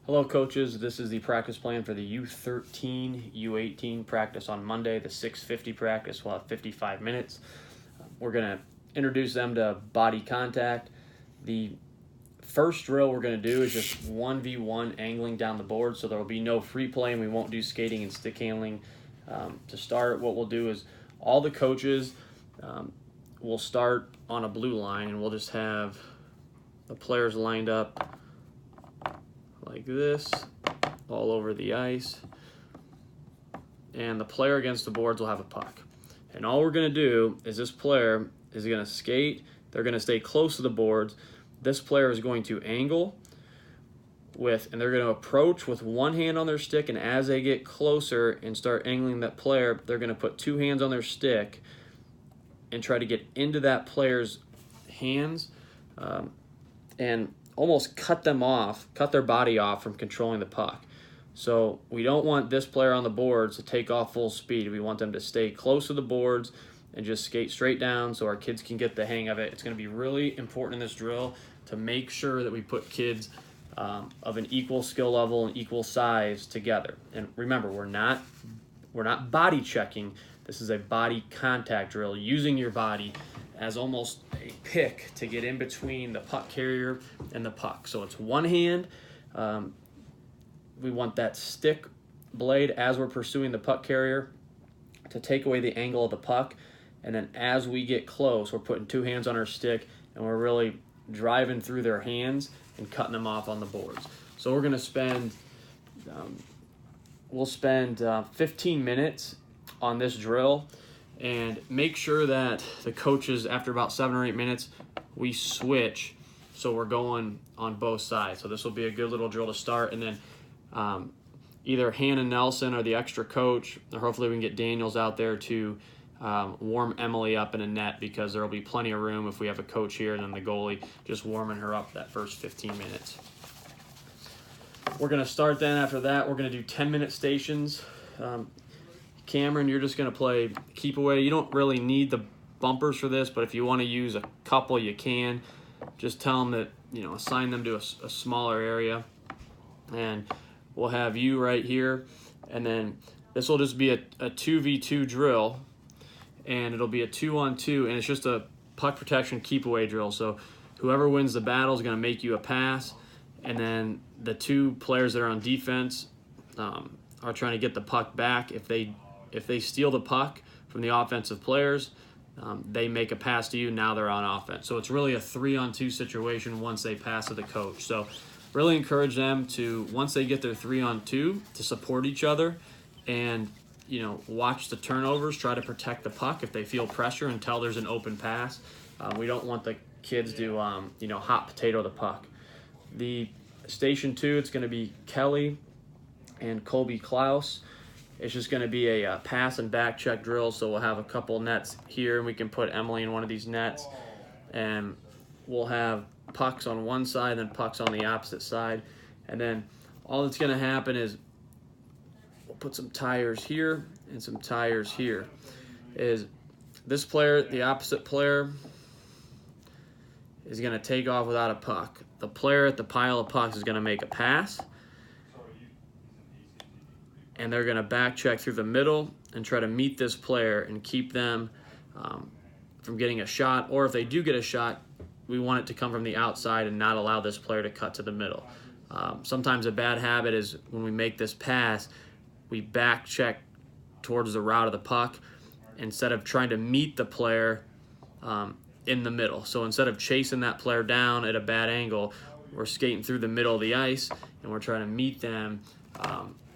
Hello, coaches. This is the practice plan for the U13, U18 practice on Monday. The 650 practice will have 55 minutes. We're going to introduce them to body contact. The first drill we're going to do is just 1v1 angling down the board, so there will be no free play, and we won't do skating and stick handling. To start, what we'll do is all the coaches will start on a blue line, and we'll just have the players lined up like this, all over the ice. And the player against the boards will have a puck. And all we're going to do is this player is going to skate. They're going to stay close to the boards. This player is going to angle and they're going to approach with one hand on their stick, and as they get closer and start angling that player, they're going to put two hands on their stick and try to get into that player's hands and almost cut their body off from controlling the puck. So we don't want this player on the boards to take off full speed. We want them to stay close to the boards and just skate straight down so our kids can get the hang of it. It's going to be really important in this drill to make sure that we put kids of an equal skill level and equal size together. And remember, we're not body checking. This is a body contact drill, using your body as almost a pick to get in between the puck carrier and the puck. So it's one hand. We want that stick blade as we're pursuing the puck carrier to take away the angle of the puck. And then as we get close, we're putting two hands on our stick and we're really driving through their hands and cutting them off on the boards. So we're gonna spend, we'll spend 15 minutes on this drill, and make sure that the coaches, after about 7 or 8 minutes, we switch so we're going on both sides. So this will be a good little drill to start, and then either Hannah Nelson or the extra coach, or hopefully we can get Daniels out there to warm Emily up in a net, because there will be plenty of room if we have a coach here, and then the goalie just warming her up that first 15 minutes. We're going to start then. After that, we're going to do 10-minute stations. Cameron, you're just going to play keep away. You don't really need the bumpers for this, but if you want to use a couple, you can. Just tell them that, assign them to a smaller area. And we'll have you right here. And then this will just be a 2v2 drill, and it'll be a 2-on-2, and it's just a puck protection keep away drill. So whoever wins the battle is going to make you a pass, and then the two players that are on defense are trying to get the puck back. If they steal the puck from the offensive players, they make a pass to you. Now they're on offense. So it's really a 3-on-2 situation once they pass to the coach. So really encourage them to, once they get their 3-on-2, to support each other and, watch the turnovers, try to protect the puck if they feel pressure until there's an open pass. We don't want the kids to, hot potato the puck. The station 2, it's going to be Kelly and Colby Klaus. It's just going to be a pass and back check drill, so we'll have a couple nets here, and we can put Emily in one of these nets, and we'll have pucks on one side and pucks on the opposite side. And then all that's going to happen is we'll put some tires here and some tires here. Is this player, the opposite player, is going to take off without a puck. The player at the pile of pucks is going to make a pass, and they're going to back check through the middle and try to meet this player and keep them from getting a shot. Or if they do get a shot, we want it to come from the outside and not allow this player to cut to the middle. Sometimes a bad habit is when we make this pass, we back check towards the route of the puck instead of trying to meet the player in the middle. So instead of chasing that player down at a bad angle, we're skating through the middle of the ice and we're trying to meet them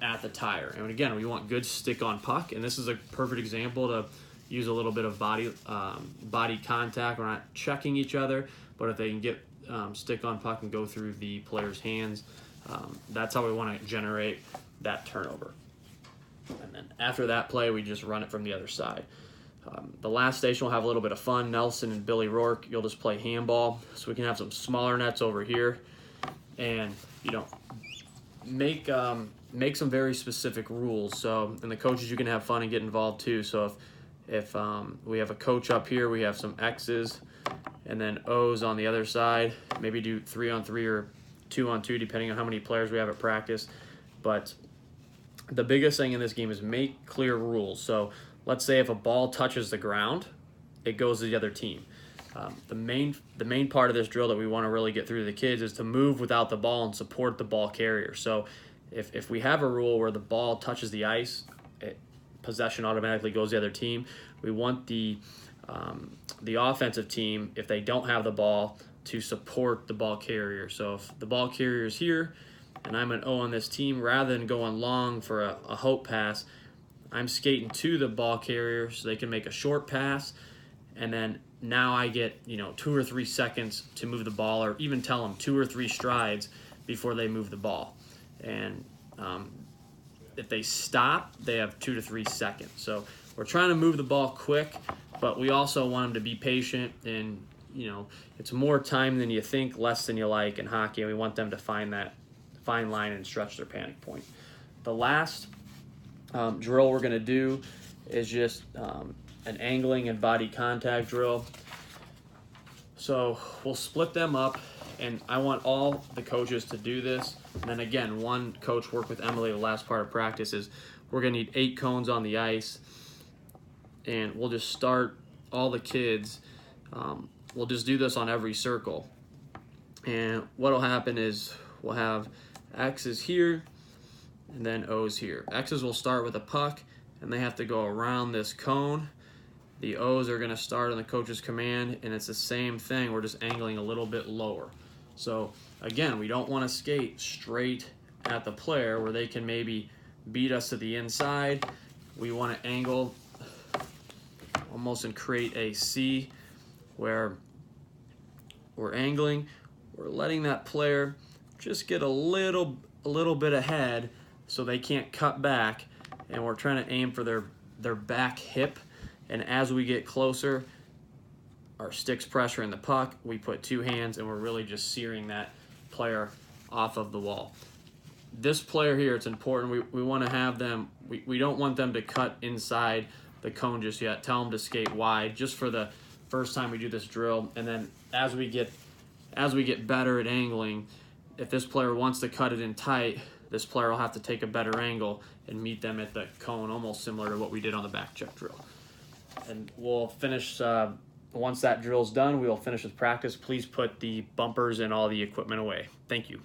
at the tire. And again, we want good stick on puck, and this is a perfect example to use a little bit of body contact. We're not checking each other, but if they can get stick on puck and go through the player's hands, that's how we want to generate that turnover. And then after that play, we just run it from the other side. The last station will have a little bit of fun. Nelson and Billy Rourke, you'll just play handball, so we can have some smaller nets over here, and make some very specific rules. So, and the coaches, you can have fun and get involved too. So if we have a coach up here, we have some X's and then O's on the other side. Maybe do 3-on-3 or 2-on-2, depending on how many players we have at practice. But the biggest thing in this game is make clear rules. So let's say if a ball touches the ground, it goes to the other team. The main part of this drill that we want to really get through to the kids is to move without the ball and support the ball carrier. So if we have a rule where the ball touches the ice, possession automatically goes to the other team. We want the offensive team, if they don't have the ball, to support the ball carrier. So if the ball carrier is here and I'm an O on this team, rather than going long for a hope pass, I'm skating to the ball carrier so they can make a short pass, and then now I get 2 or 3 seconds to move the ball, or even tell them 2 or 3 strides before they move the ball. And if they stop, they have 2 to 3 seconds. So we're trying to move the ball quick, but we also want them to be patient. And it's more time than you think, less than you like in hockey. And we want them to find that fine line and stretch their panic point. The last drill we're going to do is just an angling and body contact drill. So we'll split them up, and I want all the coaches to do this. And then again, one coach worked with Emily the last part of practice is we're going to need 8 cones on the ice, and we'll just start all the kids. We'll just do this on every circle. And what'll happen is we'll have X's here and then O's here. X's will start with a puck, and they have to go around this cone. The O's are going to start on the coach's command, and it's the same thing. We're just angling a little bit lower. So again, we don't want to skate straight at the player where they can maybe beat us to the inside. We want to angle almost and create a C where we're angling. We're letting that player just get a little bit ahead so they can't cut back, and we're trying to aim for their back hip. And as we get closer, our stick's pressuring the puck, we put 2 hands, and we're really just searing that player off of the wall. This player here, it's important. We want to have them, we don't want them to cut inside the cone just yet. Tell them to skate wide just for the first time we do this drill. And then as we get better at angling, if this player wants to cut it in tight, this player will have to take a better angle and meet them at the cone, almost similar to what we did on the back check drill. And we'll finish, once that drill's done, we'll finish with practice. Please put the bumpers and all the equipment away. Thank you.